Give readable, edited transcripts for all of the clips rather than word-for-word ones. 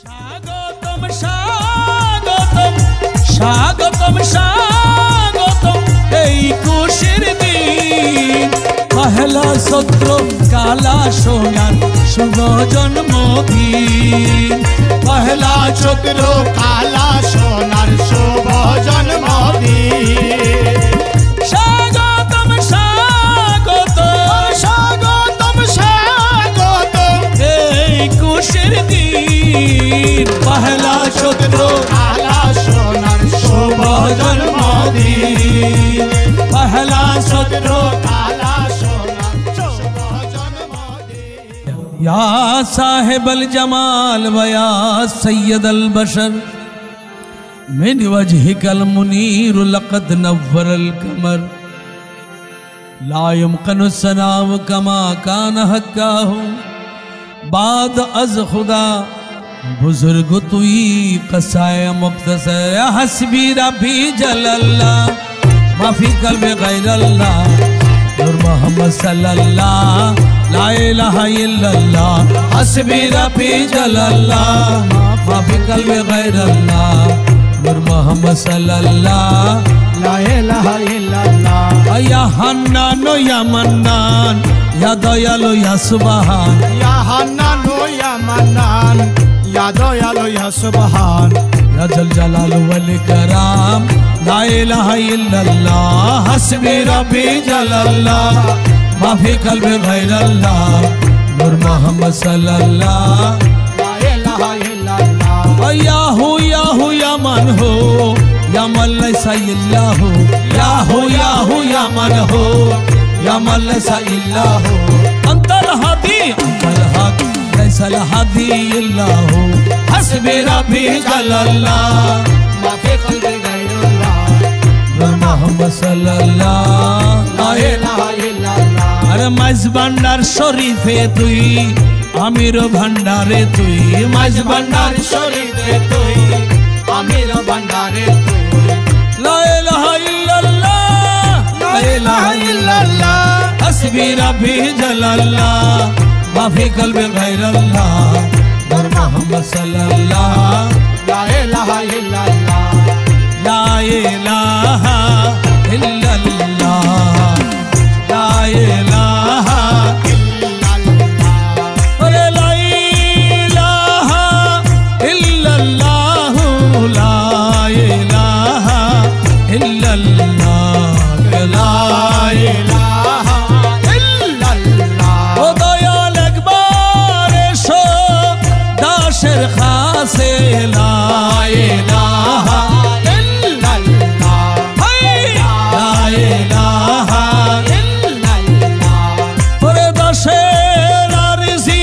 স্বাগতম স্বাগতম স্বাগতম স্বাগতম এই খুশির দিন পহেলা সত্র কালা সোনার শুভ জন্মদিন পহেলা চক্র কালা সোনার শুভ জন্মদিন স্বাগতম স্বাগতম স্বাগতম স্বাগতম এই খুশির দিন পহেলা চক্র কালা সোনার শুভ জন্মদিন পহেলা সত্র কালা সোনার শুভ জন্মদিন या साहिब अल जमाल व या सैयद अल बशर मिन वजहिकल मुनीर लक़द नव्वर अल कमर ला युमकिनु सनाउ कमा कान हक्काहु बाद अज खुदा बुजुर्ग तुई क़साए मुक़्तसर या हस्बी रब्बी जलल्लाह माफी कल्बे गैरल्लाह नूर मोहम्मद सल्लल्लाह ला इलाहा इल्लल्लाह हस्बी रब्बी जलल्लाह माफी कल्बे गैरल्लाह नूर मोहम्मद सल्लल्लाह ला इलाहा इल्लल्लाह या हन्नान या मन्नान या दयालु या सुबहान या हन्नान या मन्नान या दयालु या सुबहान या जल जलाल वल कराम ला इलाहा इल्लल्लाह हस्बी रब्बी जलल्लाह माफी कल्बे गैरल्लाह नूर मोहम्मद सल्लल्लाह ला इलाहा इल्लल्लाह या मन हो या मन लैसा इल्लाहु या हो या मन हो या मन लैसा इल्लाहु अंतल हादी लैसा हादी इल्लाहु हस्बी रब्बी जलल्लाह माफी कल्बे गैरुल्लाह नूर मोहम्मद सल्लल्लाह ला इलाहा इल्लल्लाह अरे माइज भांडार शरीफे तुई आमिर भांडारे तुई माइज भांडार शरीफे तुई आमिर भंडारे तुई ला इलाहा इल्लल्लाह ला इलाहा इल्लल्लाह हस्बी रब्बी जलल्लाह माफी कल्बे गैरल्लाह नूर मोहम्मद सल्लल्लाह ला इलाहा इल्लल्लाह ला इलाहा इल्लल्लाह ला इलाहा अरे ला इलाहा इल्लल्लाह ला इलाहा इल्लल्लाह ला इलाहा इल्लल्लाह ও দয়াল একবার এসো দাসের খাসে লা ইলাহা इल्लल्लाह লা ইলাহা इल्लल्लाह ওরে দাসের আরজি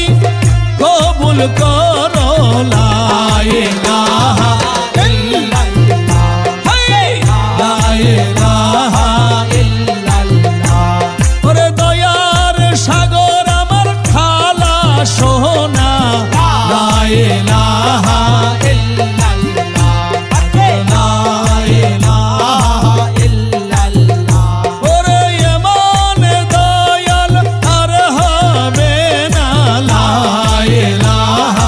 কবুল করো লা ইলাহা इल्लल्लाह লা ইলাহা इल्लल्लाह ওরে দয়ার সাগর আমার খালা সোনা লা ইলাহা ওরে এমন দয়াল আর হবে না লা ইলাহা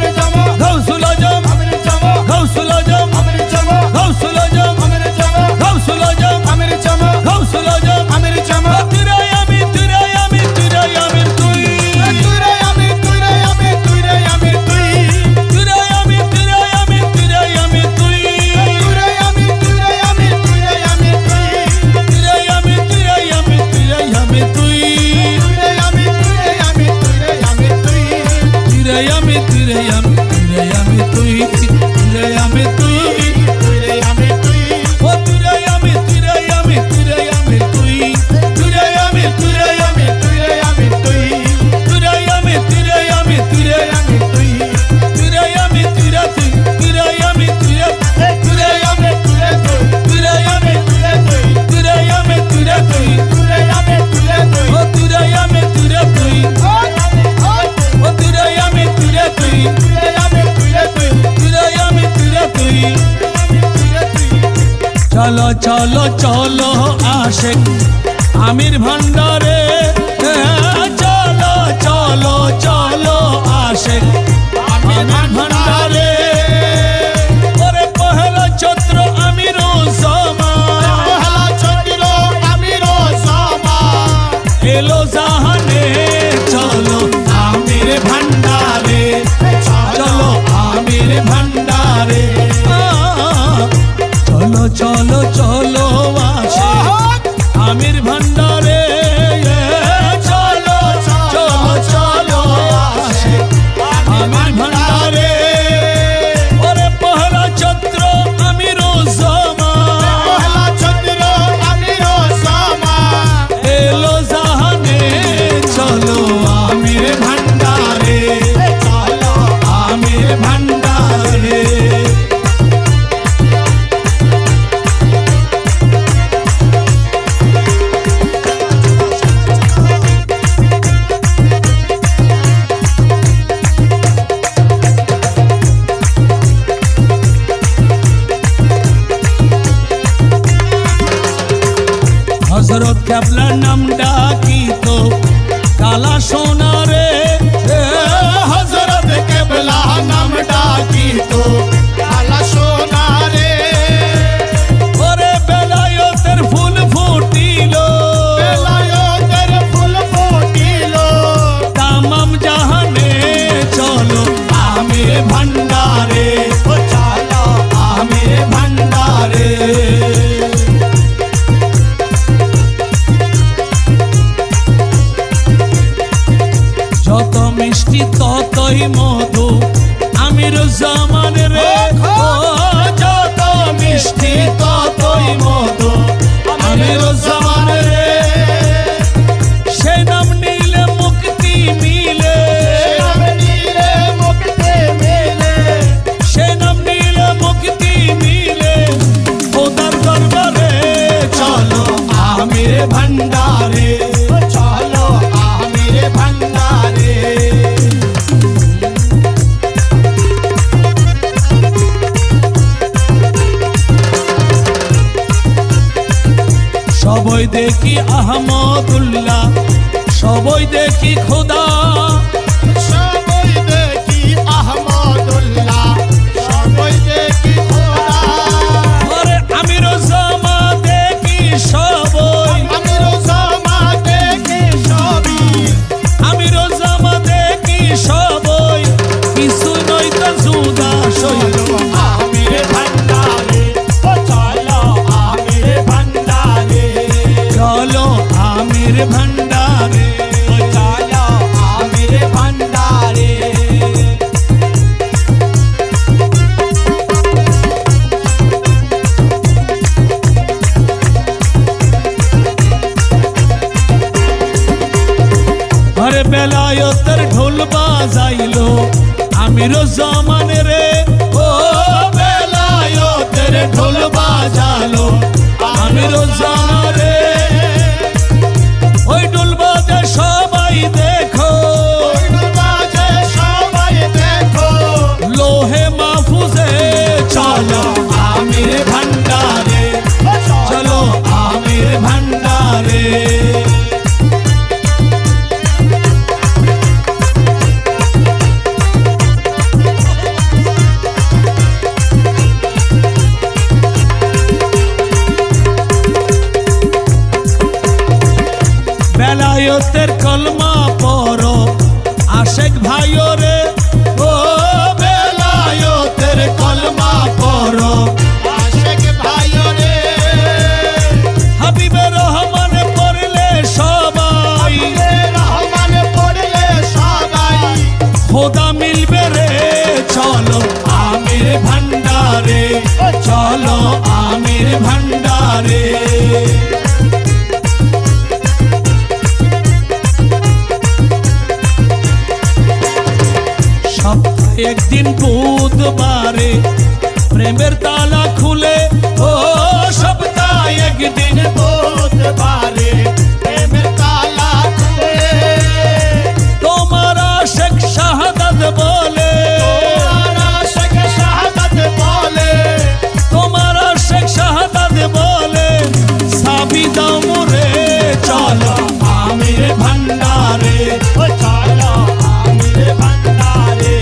चलो चलो चलो आशिक आमिर भंडारे, चलो चलो चलो आशिक आमिर भंडारे। ओरे पहला छत्र आमिरो सामा, पहला छत्र आमिरो सामा, एलो जहाने चलो आमिर भंडारे, चलो आमिर भंडारे। चलो चलो चलो आशिक आमिर भंडारे, चलो चलो चलो आशिक आमिर भंडारे। ओरे पहला छत्र आमिरो सामा, पहला छत्र आमिरो सामा, एलो जहाने चलो आमिर भंडारे, चलो आमिर भंडारे। हजरत केबला नाम डाकी तो काला सोना रे, हजरत केबला नाम डाकी तो काला सोना रे। ओरे बेलायतेर फूल फुटिलो, बेलायतेर फूल फुटिलो, तामाम जहाने चलो आमिर भंडारे, चलो आमिर भंडारे। যত মিষ্টি ততই মধু আমির জামান রে, ও যত মিষ্টি ততই মধু আমির জামান রে। সে নাম নিলে মুক্তি মিলে, নীলে মুক্তি মিলে, সে নাম নিলে মুক্তি মিলে। খোদার দরবারে চলো আমির ভন্ডারে, চলো আমির ভন্ডারে। সবই দেখি আহমদুল্লাহ, সবই দেখি খোদা, সবই দেখি আহমদুল্লাহ, সবই দেখি খোদা। আরে আমির জামা দেখি সবই, আমির জামা দেখি সবই, আমির জামা দেখি সবই, কিছু নয় তো জুদা সই। চলো আমির ভন্ডারে, চলো আমির ভন্ডারে, চলো আমির ভন্ডারে, চলো আমির ভন্ডারে। আরে বেলায়তের ঢোল বাজাইলো আমির জামান রে, ও বেলায়তের ঢোল বাজালো আমির জামান রে। ওই ঢোল বাজে সবাই দেখো, বাজে সবাই দেখো, লোহে মাহফুজে চলো আমির ভন্ডারে, চলো আমির ভন্ডারে। চলো আমির ভান্ডারে। সপ্তাহে একদিন বুধবারে প্রেমের তালা খুলে, ও সপ্তাহে একদিন বুধবারে প্রেমের তালা খুলে, তোমার আশিক শাহাদাত বলে, তোমার আশিক শাহাদাত বলে, তোমার আশিক শাহাদাত বলে, সাবি দাও মোরে চলো আমির ভান্ডারে। চলো আমির ভান্ডারে।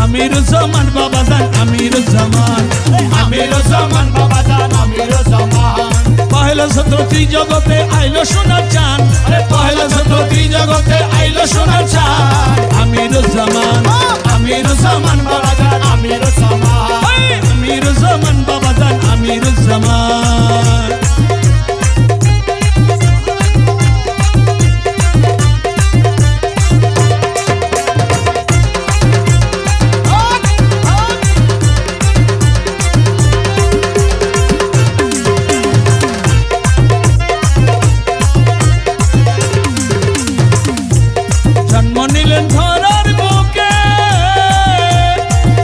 আমিরুজ্জামান বাবাজান আমিরুজ্জামান, আমিরুজ্জামান বাবাজান আমিরুজ্জামান। পহেলা সত্র ত্রিজগতে আইলো সোনার চাঁদ, পহেলা সত্র ত্রিজগতে আইলো সোনার চাঁদ। আমিরুজ্জামান আমিরুজ্জামান বাবাজান আমিরুজ্জামান। আমিরুজ্জামান বাবাজান আমিরুজ্জামান। জন্ম নিলেন ধরার বুকে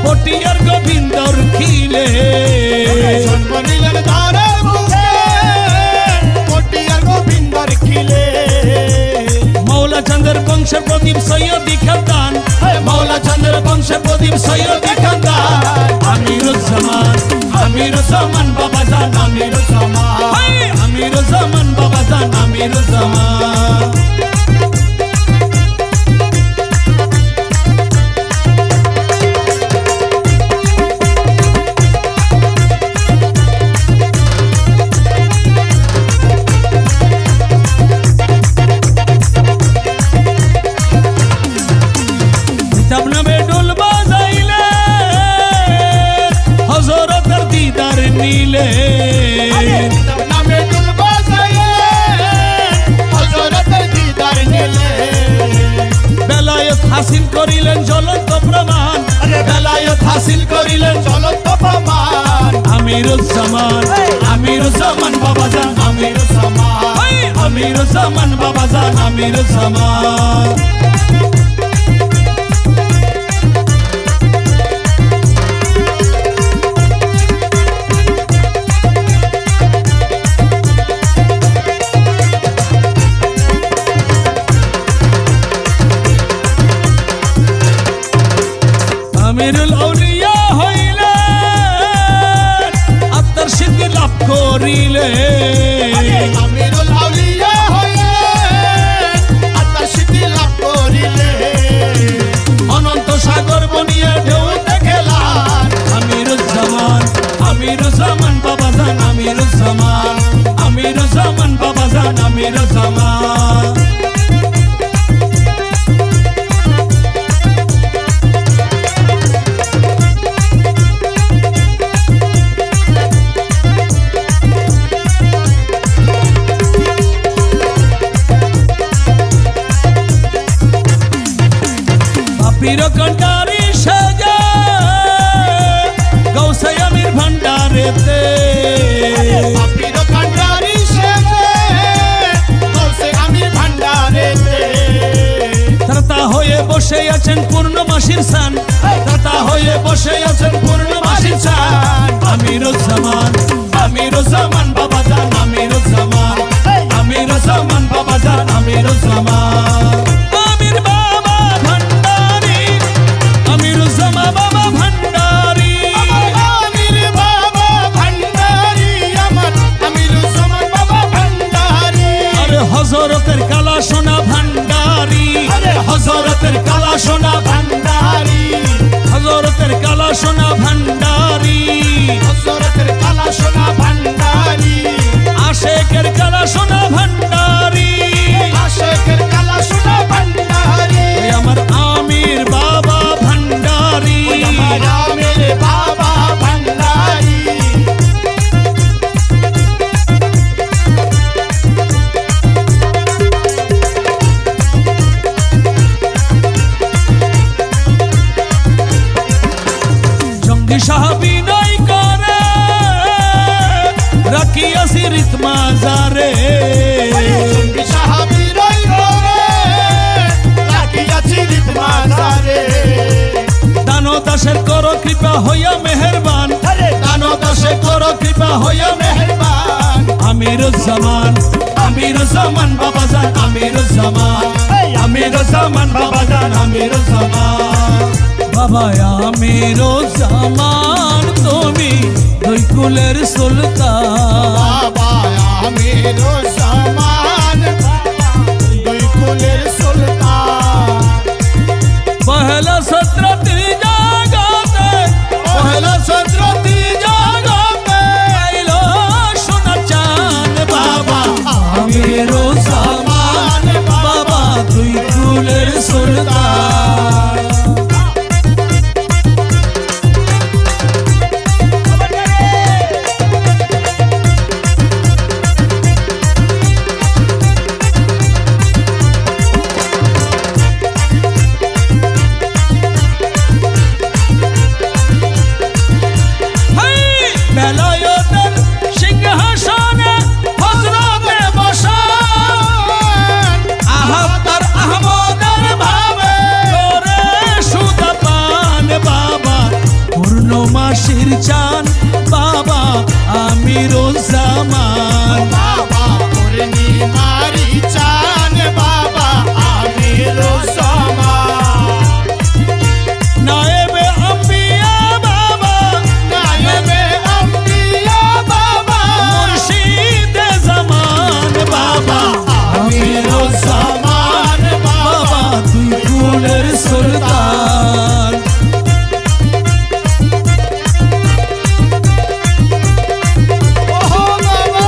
পটিয়ার গোবিন্দর খিলে, জন্ম নিলেন ধরার বুকে পটিয়ার গোবিন্দর খিলে। মৌলা চন্দ্র বংশের প্রদীপ সৈয়দি খানদান, মৌলা চন্দ্র বংশের প্রদীপ সৈয়দি খানদান। আমিরুজ্জামান আমিরুজ্জামান বাবাজান আমিরুজ্জামান। আমিরুজ্জামান বাবাজান আমিরুজ্জামান। কিতাব নামে ডোল বাজাইলে হযরতের দিদার নিলে, নামে দুল বাজাইলে হযরতের দিদার নিলে। বেলায়েত হাসিল করিলেন জ্বলন্ত প্রমাণ, বেলায়েত হাসিল করিলেন জ্বলন্ত প্রমাণ। আমিরুজ্জামান আমিরুজ্জামান বাবাজান আমিরুজ্জামান। আমিরুজ্জামান বাবাজান আমিরুজ্জামান। আমিরুল আউলিয়া হইলে আত্মার সিদ্ধি লাভ করিলে, আমিরুল আউলিয়া হইলে আত্মার সিদ্ধি লাভ করিলে। অনন্ত সাগর বনিয়ে ঢেউতে খেলান। আমিরুজ্জামান আমিরুজ্জামান বাবাজান আমিরুজ্জামান, আমিরুজ্জামান বাবাজান আমিরুজ্জামান। পীর কন্টারি সাজা গৌসে আমির ভান্ডারেতে, পীর কন্টারি সাজা গৌসে আমির ভান্ডারেতে। ত্রাতা হয়ে বসে আছেন পূর্ণমাসীর সান, ত্রাতা হয়ে বসে আছেন পূর্ণমাসীর সান। আমিরুজ্জামান আমিরুজ্জামান বাবাজান আমিরুজ্জামান, আমিরুজ্জামান বাবাজান আমিরুজ্জামান। আমির বাবা ভান্ডারি আমিরুজ্জামান বাবা ভান্ডারি, আমির বাবা ভান্ডারি আমার আমিরুজ্জামান বাবা ভান্ডারি। আরে হযরতের কালা সোনা ভান্ডারি, হযরতের কালা সোনা ভান্ডারি। হযরতের কালা সোনা ভান্ডারি, হযরতের কালা সোনা ভান্ডারি। আশেকের কালা সোনা ভান্ডারি, আশেকের কালা সোনা ভান্ডারি। ওই আমার আমির বাবা ভান্ডারি। ওই আমার আমির বাবা ভান্ডারি। জঙ্গি সাহাবী নয় রিত মাজারে জঙ্গি সাহাবীর ঘরে রাখিয়াছি রিত মাজারে দানো দাসের করো কৃপা হইয়া মেহেরবান দানো দাসের করো কৃপা হইয়া মেহেরবান আমিরুজ্জামান আমিরুজ্জামান বাবাজান আমিরুজ্জামান আমিরুজ্জামান বাবাজান আমিরুজ্জামান বাবা আমিরুজ্জামান তুমি দুই কুলের সুলতান বাবা আমিরুজ্জামান দুই কুলের সুলতান पहला सत्र तीजा गाते पहला सत्र तीजा गाते आइलो सोना चांद बाबा आमिरुज्जामान बाबा दुई कुलेर सुल्तान বেলায়েতের সিংহাসনে হযরতে বসান আহাত্তর আহমদের ভাবে করে সুদা পান বাবা পূর্ণমাসীর চান বাবা আমিরুজ্জামান বাবা পূর্ণিমারি চান বাবা আমিরুজ্জামান নায়েবে আম্বিয়া বাবা নায়েবে আম্বিয়া বাবা মুর্শিদে জামান বাবা আমিরুজ্জামান বাবা দুই কুলের সুলতান ওহো বাবা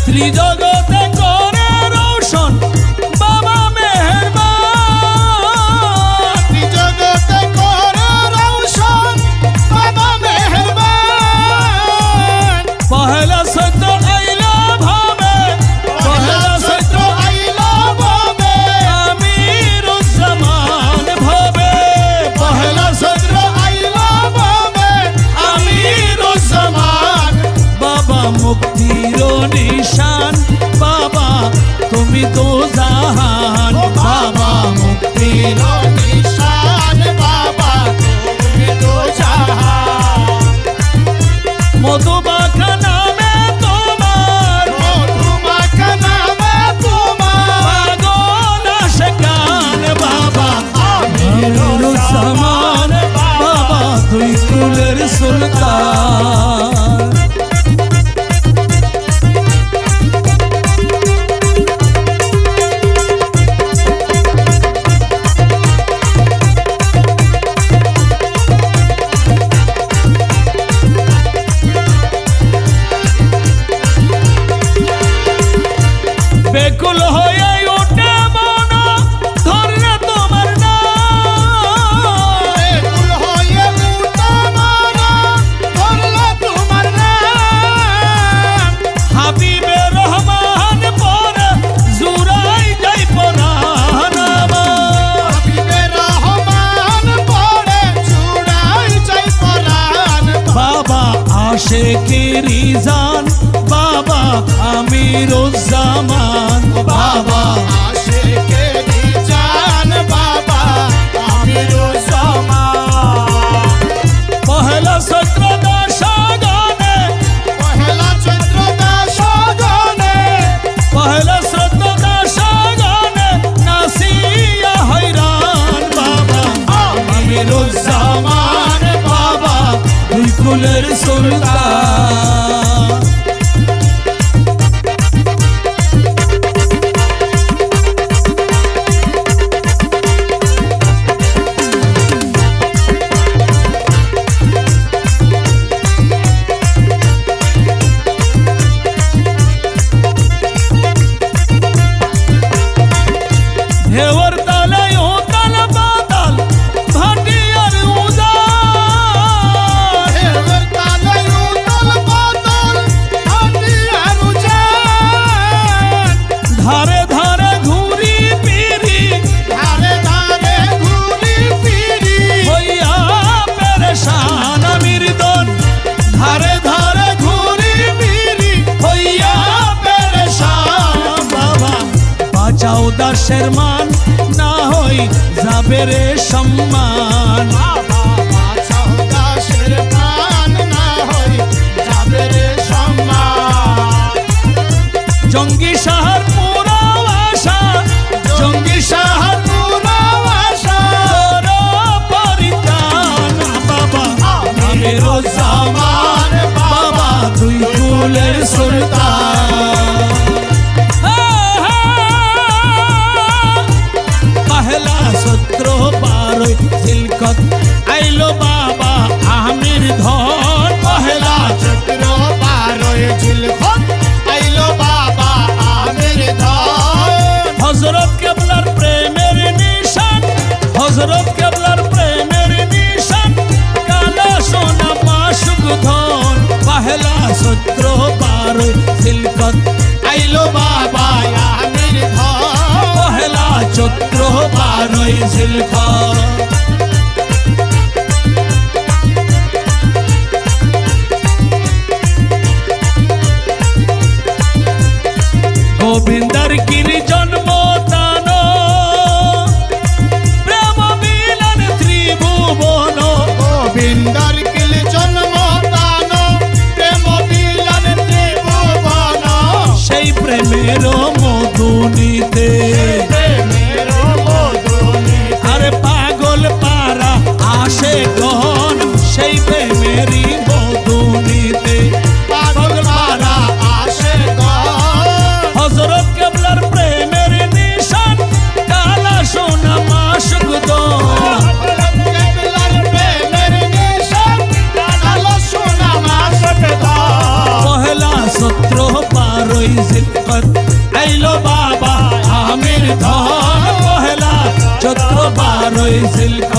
ত্রিজগতে করে রৌশন বাবা মেহেরবান জগতে করে রৌশন বাবা মেহেরবান পহেলা সত্য আইলা ভাবে পহেলা সত্য আইলা বাবে আমিরুজ্জামান ভাবে পহেলা সত্য আইলা বাবে আমিরুজ্জামান বাবা মুক্তির নিশান বাবা তুমি তো জাহান বাবা মুক্তির নিশান বাবা তুমি তো জাহান মধুবাখা নামে তোমার তোমাকে নামে তোমার পাগল আশিকান বাবা আমিরুজ্জামান বাবা দুই কুলের সুলতান বেকুল হয়ে ওঠে মন ধরলে তোমার নাম বেকুল হয়ে উঠমানা ধরলে তোমার নাম হাবিবে রহমান পরে জুরাই যাই পরাণ আমার হাবিবে রহমান পড়ে চুড়াই যাই পরাণ বাবা আশেকেরি জান বাবা আমিরুজ্জামান বাবা আশিকেরি জান বাবা আমিরুজ্জামান পহেলা সত্র দশগণে পহেলা চৈত্র দাসগণে পহেলা সত্র দশগণে নাসিয়া হয়রান বাবা আমিরুজ্জামান বাবা দুই কুলের সুলতান ঢেউর তালে উতাল বাতাল ভাটিয়ার উদার দাসের মান না হই যাবে রে সম্মান বাছাও দাসের মান না হই যাবে রে সম্মান জঙ্গি সাহার পুরো আশা জঙ্গি সাহার পুরো আশা পরিত্রাণ বাবা আমির জামান বাবা দুই কুলের সুলতান পহেলা সূত্র 12 জিলকত আইলো বাবা আমির ধন পহেলা সূত্র 12 জিলকত আইলো বাবা আমির ধন হযরত কেবলার প্রেমের নিশান হযরত কেবলার প্রেমের নিশান কালা সোনা মাসুক ধন পহেলা সূত্র 12 জিলকত আইলো বাবা আমির ধন পহেলা চৈত্র 12 জিলকত গোবিন্দর গিরি জন্ম দান প্রেম মিলন ত্রিভুবন গোবিন্দর কিল জন্ম দান প্রেম মিলন ত্রিভুবন সেই প্রেমের মধুনিতে প্রেমের মধুনি আরে পাগল পারা আসে গহন সেই প্রেমেরই মধুনিতে পাগল পারা আসে গন হযরত কেবলার প্রেমের নিশান কালা সোনা মাসুক দন কেবলার প্রেমের নিশান কালো সোনা মাসক ধন পহেলা সূত্র 12 জিলকত আইলো বাবা আমির ধন পহেলা চৈত্র 12 জিলকত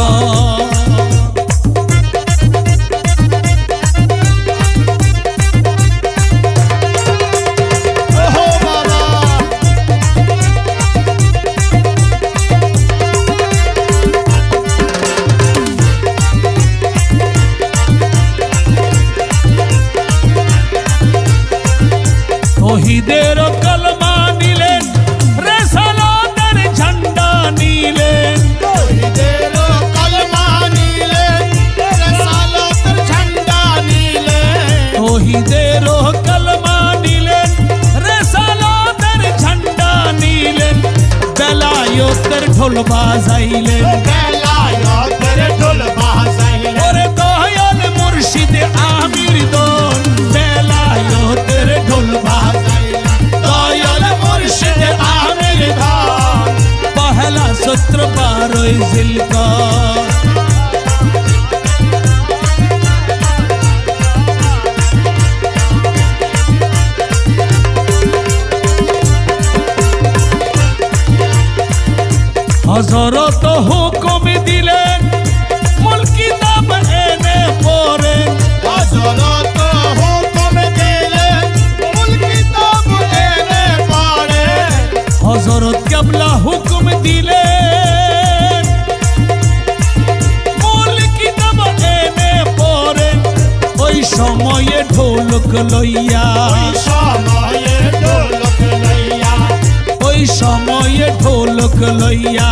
ওহো বাবা তৌহিদের কলমা নিলেন রেসালাতের ঝান্ডা নিলেন তৌহিদের কলমা নিলেন রিসালাতের ঝান্ডা নিলেন তৌহিদের কলমা নিলেন রেসালাতের ঝান্ডা নিলেন বেলায়েতের ঢোল বাজাইলেন বেলায়েতের ঢোল বাজাইলেন ওরে দয়াল মুর্শিদ আমির দন বেলায়েতের ঢোল বাজাইলেন দয়াল মুর্শিদ আমির দন পহেলা সূত্র 12 জিলকত হযরত হুকুম দিলেন মূল কিতাব এনে পড়েন হযরত হুকুম দিলেন মূল কিতাব এনে পড়ে হযরত কেবলা হুকুম দিলেন মূল কিতাব এনে পড়েন ওই সময়ে ঢোলক লইয়া ওই সময়ে ঢোলক লইয়া ওই সময়ে ঢোলক লইয়া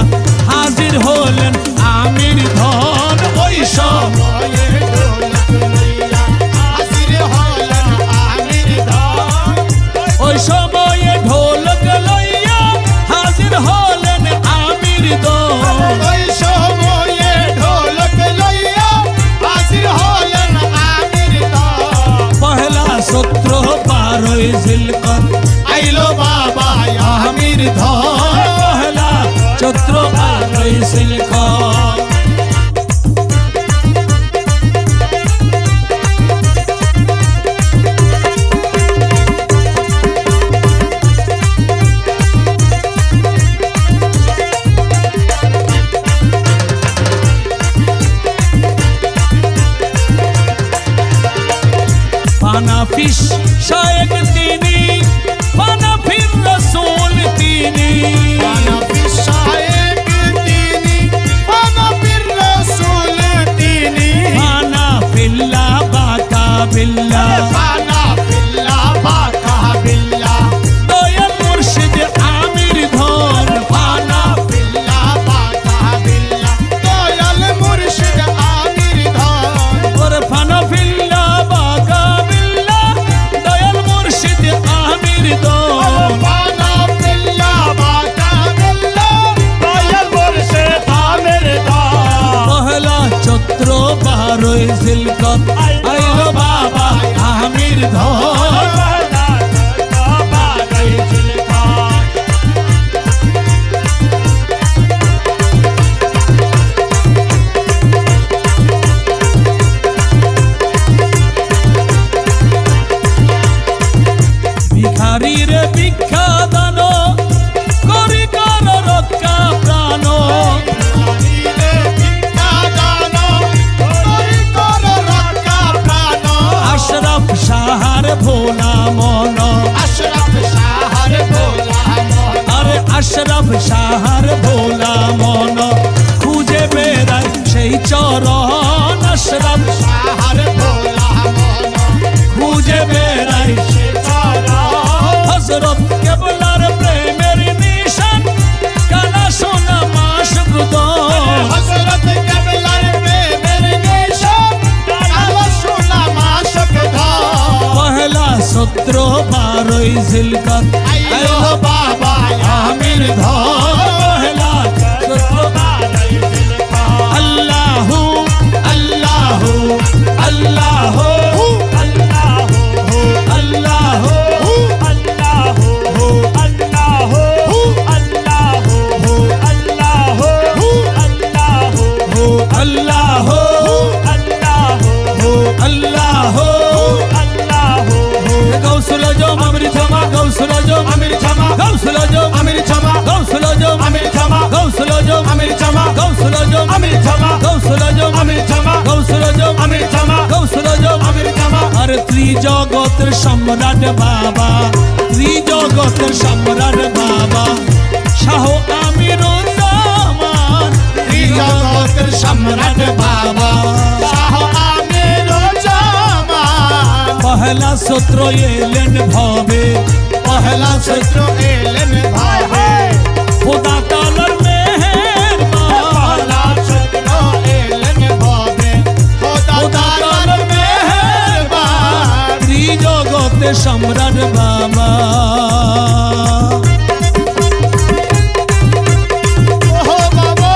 হাজির হলেন আমির ধন ওই সময়ে ঢোলক লইয়া হাজির হলেন আমির ধন ওই সময়ে ঢোলক লইয়া হাজির হলেন আমির ধন ওই সময়ে ঢোলক লইয়া হাজির হলেন আমির ধন পহেলা সূত্র 12 জিলকত আইলো বাবা আমির ধন পহেলা চৈত্র 12 জিলকত পানাফিস শায়েক তিনি পানাফির রাসূল তিনি পানাফি শায়েক তিনি পানাফির রাসূল তিনি পানাফিল্লাহ বাকা বিল্লাহ পানাফিল্লাহ বাকা বিল্লাহ দয়াল মুর্শিদ আমির ধন পানা বারোই জিলকত আইলো বাবা আমির ধর পহেলা চৈত্র বারোই জিলকত আল্লাহু আল্লাহু আল্লাহু ত্রিজগতের সম্রাট বাবা ত্রিজগতের সম্রাট বাবা শাহ আমিরুজ্জামান ত্রিজগতের সম্রাট বাবা শাহ আমিরুজ্জামান পহেলা সূত্র এলেন ভবে পহেলা সূত্র এলেন ভাবে খোদা তাআলার মেহেরবান পহেলা সূত্র এলেন ভাবে খোদা তাআলার মেহেরবান ত্রিজগতের সম্রাট বাবা ওহো বাবা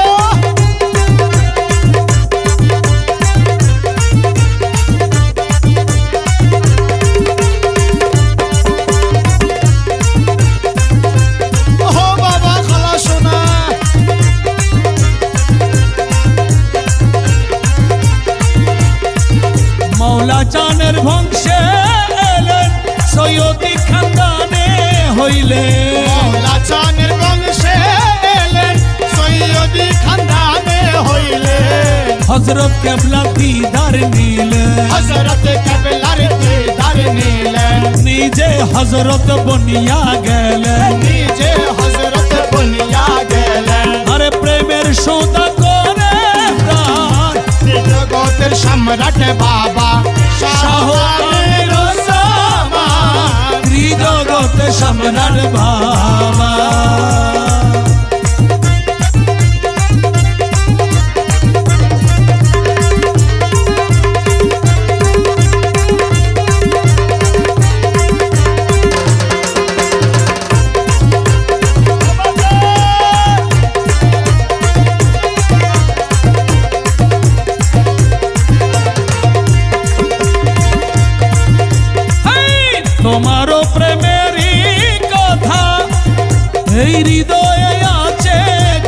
ওহো বাবা খালা সোনা মৌলা চানের বংশে এলেন সৈয়দি খানদানে হইলে মৌলা চানের বংশে এলেন সৈয়দি খানদানে হইলে হযরত কেবলা দিদার নিলেন হযরত কেবলার দিদার নিলেন নিজে হযরত বনিয়া গেলেন নিজে হযরত বনিয়া গেলেন আরে প্রেমের সৌদা করে প্রাণ জগতের সম্রাট বাবা শাহ আমিরুজ্জামান ত্রিজগতের সম্রাট বাবা তোমারও প্রেমেরই কথা এই হৃদয়ে আছে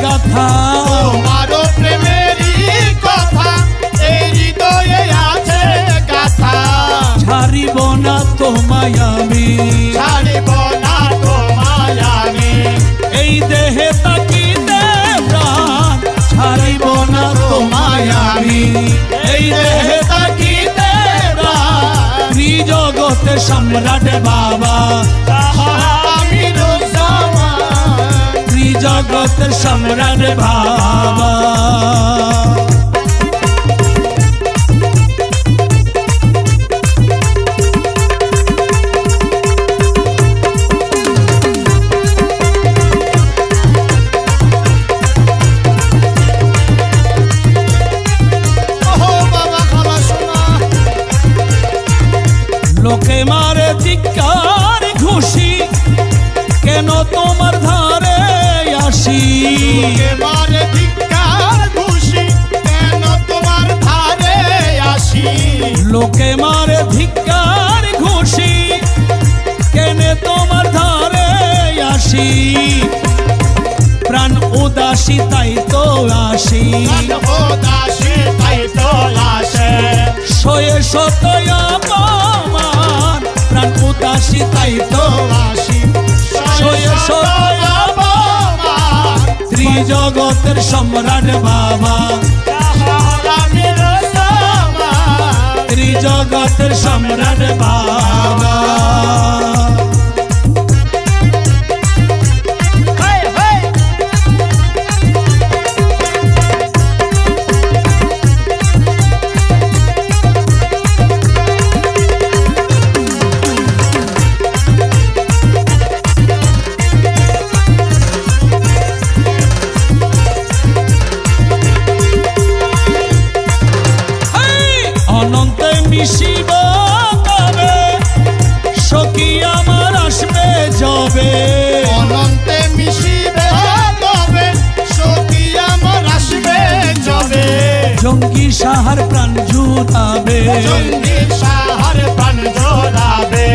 গাথা তোমারও প্রেমেরই কথা এই হৃদয়ে আছে গাথা ছাড়িব না তোমায় আমি ছাড়িব না তোমায় আমি এই দেহে তাকিতে প্রাণ ছাড়িব না তোমায় আমি এই দেহে তাকিতে প্রাণ ত্রিজগতের সম্রাট বাবা আমিরুজ্জামান ত্রিজগতের সম্রাট বাবা ওহো বাবা খালা সোনা লোকে মারে ধিক্কার ঘুষি কেন তোমার ধারে আসি কে মারে ধিক্কার ঘুষি কেন তোমার ধারে আসি লোকে মারে ধিক্কার ঘুষি কেন তোমার ধারে আসি প্রাণ উদাসী তাই তো আসি দাসী তাই তো আসে শয়ে শত অপমান প্রাণ উদাসী তাই তো আসি শয়ে শত অপমান ত্রিজগতের সম্রাট বাবা আমিরুজ্জামান ত্রিজগতের সম্রাট বাবা অনন্তে মিশিব তবে সখিয়া জঙ্গি সাহার প্রাণ জুড়াবে জঙ্গি সাহার প্রাণ জোড়াবে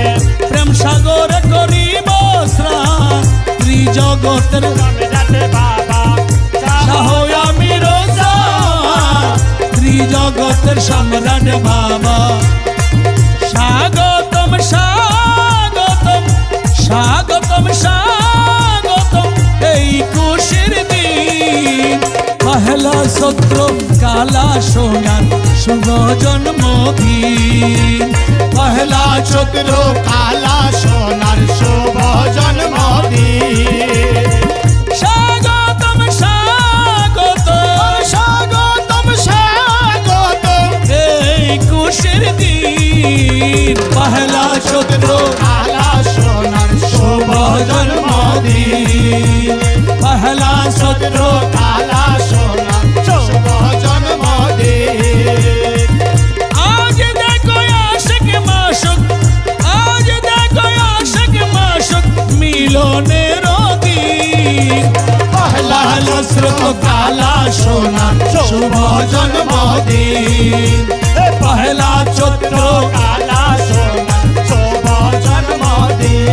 প্রেম সাগরে করিব স্নান ত্রিজগতের সম্রাট বাবা শাহ আমির জামান ত্রিজগতের সম্রাট বাবা স্বাগতম স্বাগতম স্বাগতম স্বাগতম এই খুশির দিন পহেলা সত্র কালা সোনার শুভ জন্মদিন পহেলা চক্র কালা সোনার শুভ জন্মদিন স্বাগতম স্বাগতম স্বাগতম স্বাগতম এই খুশির দিন পহেলা চক্র কালা সোনার শুভ জন্মদিন পহেলা সত্র কালা সোনার শুভ জন্মদিন আজ দেখো আশিক মাসুক আজ দেখো আশিক মাসুক মিলনের দিন পহলা স্রোত কালা সোনার শুভ জন্মদিন পহেলা চৈত্র কালা সোনার শুভ জন্মদিন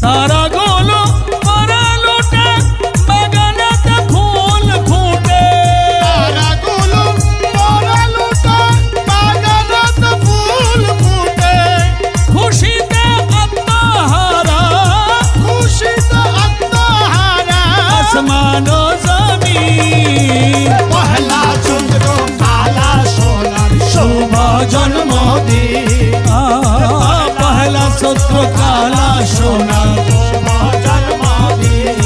তারা গোলো মারা লোটে বাগানেতে ফুল ফুটে তারাগুলো পরালুটা বাগানেতে ফুল ফুটে খুশিতে আত্মহারা খুশিতে আত্মহারা আসমান ও জমিন পহলা চন্দ্র কালা সোনার শুভ জন্মদিন পহেলা সত্র কালা সোনার শুভ জন্মদিন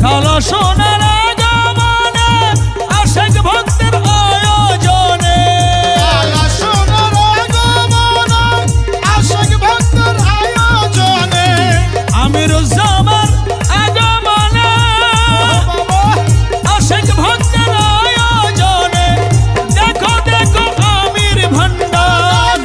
কালা সোনার আগমনে আশিক ভক্তের আয়োজনে কালা সোনার আগমনে আশিক ভক্তের আয়োজনে আমিরুজ্জামান আগমনে আশিক ভক্তের আয়োজনে দেখো দেখো আমির ভান্ডার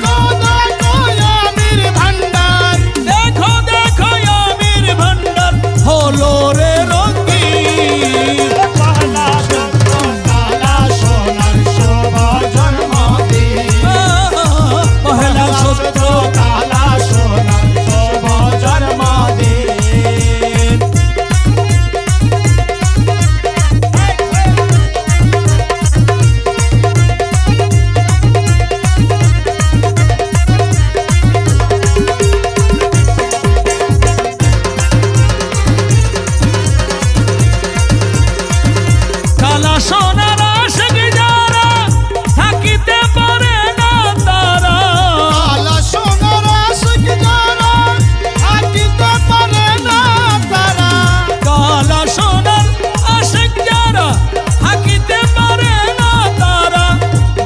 আমির ভান্ডার দেখো দেখো আমির ভান্ডার হলো রে রঙিন পহলা চন্দ্র কালা সোনার শুভ জন্মদিন পহেলা সত্র কালা সোনার শুভ জন্মদিন কালা সোনার আশিক যারা থাকিতে পারে না তারা কালা সোনার আশিক যারা থাকিতে পারে না তারা কালা সোনার আশিক যারা থাকিতে পারে না তারা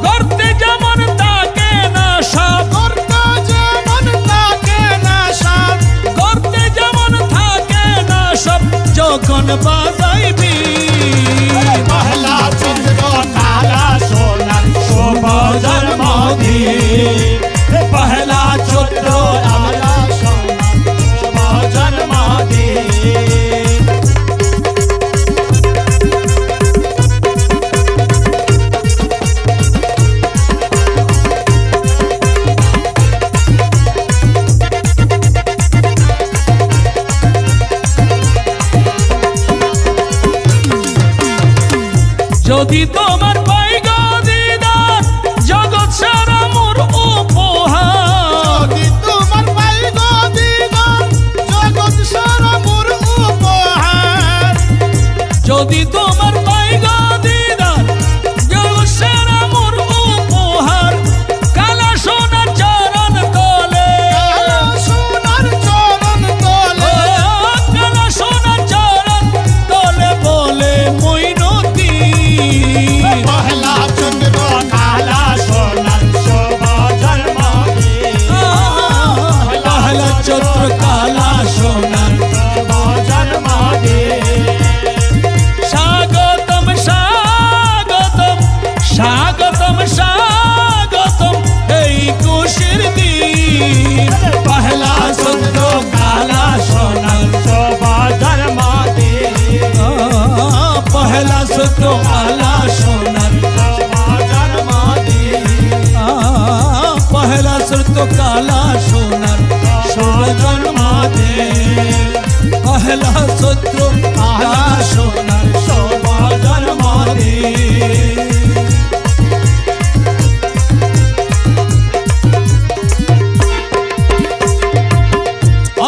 করতে যেমন তাকে না সাপ করতে যেমন থাকে না সাপ করতে যেমন থাকে না সব যখন বাজাইবি পহলা চন্দ্র কালা সোনার শুভ জন্মদিন পহেলা চৈত্র কালা সোনার শুভ জন্মদিন যদি তোমার পাই গো দিদার জগৎ সারা মোর উপহার যদি তোমার পাই গো দিদার জগৎ সারা মোর উপহার সূত্র কালা সোনার পহেলা সূত্র কালা সোনার শুভ জন্মদিন পহেলা সূত্র কালা সোনার শুভ জন্মদিন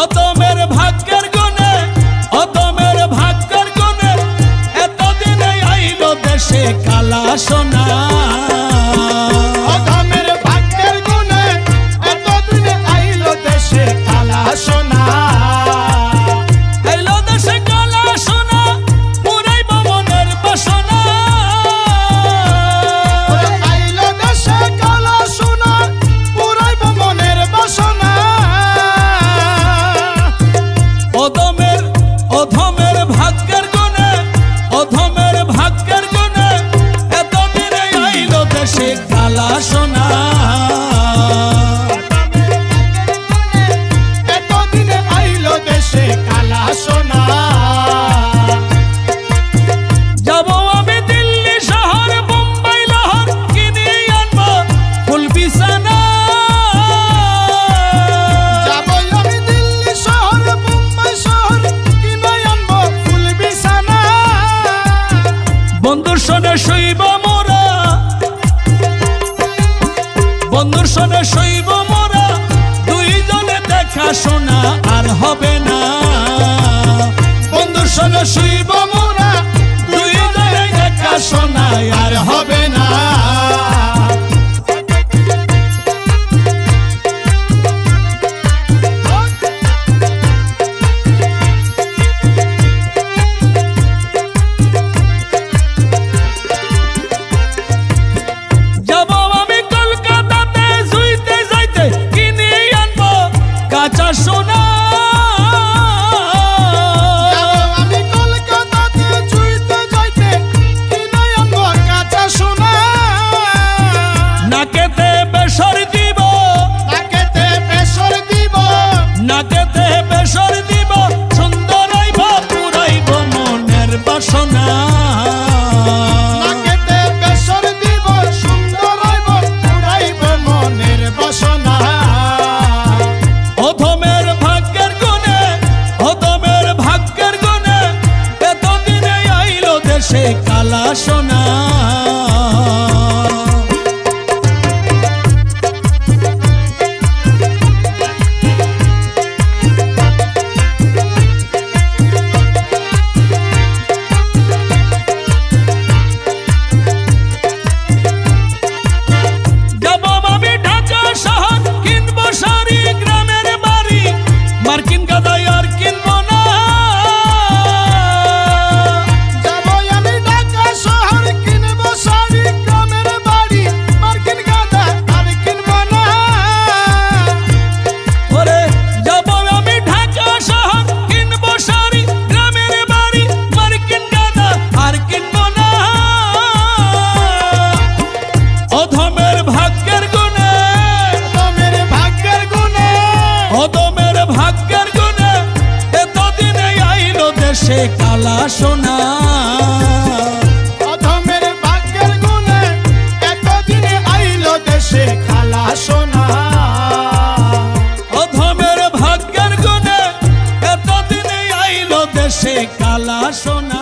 অদমের ভাগ্যের গুণে অদমের ভাগ্যের গুণে এতদিনে আইলো দেশে কালা সোনা অধমের ভাগ্যের গুণে এতদিনে আইলো দেশে কালা সোনা আইলো দেশে কালা সোনা পুরাই মনের বাসনা আইলো দেশে কালা সোনা পুরাই মনের বাসনা অদমের অধমের ভাগ্যের গুণে অধমের ভাগ্যের গুণে এতদিনে আইলো দেশে কালা সোনা এতদিনে আইলো দেশে কালা সোনা যাব আমি দিল্লি শহর মুম্বাই লাহোর কিনে আনবো ফুল বিছানা যাব আমি দিল্লি শহর মুম্বাই শহর কিনে আনবো ফুল বিছানা বন্ধুর সনে শৈব মোরা বন্ধুর সনে শৈব মোরা দুইজনে দেখা শোনা আর হবে না বন্ধুর সনে শৈব মোরা দুইজনে দেখা শোনা আর হবে না যাব আমি কলকাতাতে জুইতে যাইতে কিনে আনবো কাঁচা সোনা আমি কলকাতাতে চুইতে যাইতে কিনে আনবো কাঁচা সোনা নাকেতে বেসর দিব তাকেতে বেসর দিব নাকেতে বেসর দিব সুন্দর হইব পুরাইব মনের বাসনা তাকেতে বেসর দিব সুন্দর হইব পুরাইব মনের বাসনা অধমের ভাগ্যের গুণে অধমের ভাগ্যের গুণে এতদিনে আইলো দেশে কালা সোনা যাব আমি ঢাকা শহর কিনবো শাড়ি গ্রামের বাড়ি মার্কিন গাদাই আর কিনবো না যাব আমি ঢাকা শহর কিনবো শাড়ি গ্রামের বাড়ি মার্কিন গাদা আর কিনবো না ওরে যাব আমি ঢাকা শহর কিনবো শাড়ি গ্রামের বাড়ি মার্কিন গাদা আর কিনবো না অধমের ভাগ্যের গুণে অধমের ভাগ্যের গুণে অধমের ভাগ্যের গুণে এতদিনে আইলো দেশে কালা সোনা অধমের ভাগ্যের গুণে এতদিনে আইলো দেশে কালা সোনা অধমের ভাগ্যের গুণে এতদিনে আইলো দেশে কালা সোনা